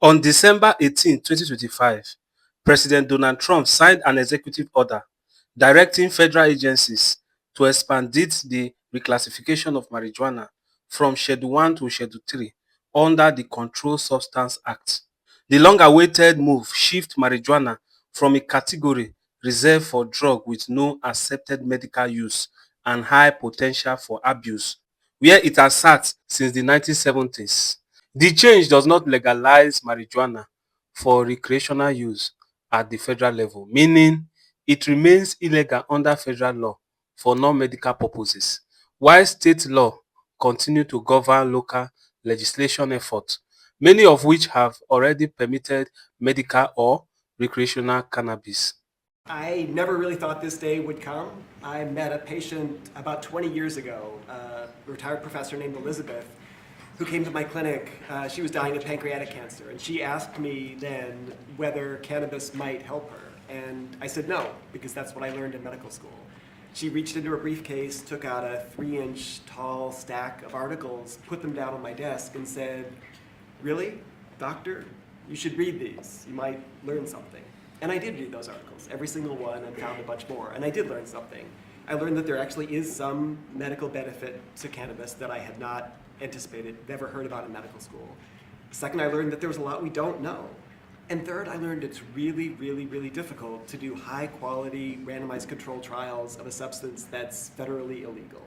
On December 18, 2025, President Donald Trump signed an executive order directing federal agencies to expedite the reclassification of marijuana from Schedule 1 to Schedule 3 under the Controlled Substances Act. The long-awaited move shifts marijuana from a category reserved for drugs with no accepted medical use and high potential for abuse, where it has sat since the 1970s. The change does not legalize marijuana for recreational use at the federal level, meaning it remains illegal under federal law for non-medical purposes, while state law continue to govern local legislation efforts, many of which have already permitted medical or recreational cannabis. I never really thought this day would come. I met a patient about 20 years ago, a retired professor named Elizabeth, who came to my clinic. She was dying of pancreatic cancer, and she asked me then whether cannabis might help her. And I said no, because that's what I learned in medical school. She reached into her briefcase, took out a 3-inch tall stack of articles, put them down on my desk, and said, "Really, doctor? You should read these. You might learn something." And I did read those articles, every single one, and found a bunch more. And I did learn something. I learned that there actually is some medical benefit to cannabis that I had not anticipated, never heard about in medical school. Second, I learned that there was a lot we don't know. And third, I learned it's really, really, really difficult to do high-quality randomized controlled trials of a substance that's federally illegal.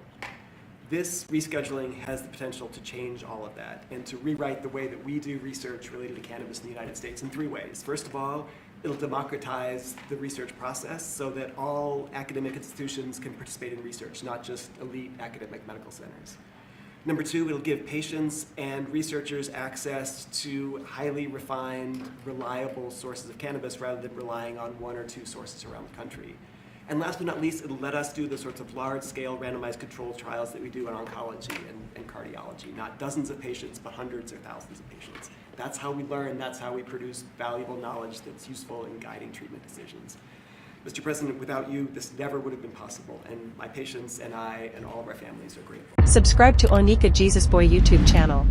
This rescheduling has the potential to change all of that and to rewrite the way that we do research related to cannabis in the United States in 3 ways. First of all, it'll democratize the research process so that all academic institutions can participate in research, not just elite academic medical centers. Number 2, it'll give patients and researchers access to highly refined, reliable sources of cannabis rather than relying on 1 or 2 sources around the country. And last but not least, it'll let us do the sorts of large-scale randomized controlled trials that we do in oncology and cardiology, not dozens of patients, but hundreds or thousands of patients. That's how we learn, that's how we produce valuable knowledge that's useful in guiding treatment decisions. Mr. President, without you, this never would have been possible, and my patients and I and all of our families are grateful. Subscribe to Onika Jesus Boy YouTube channel.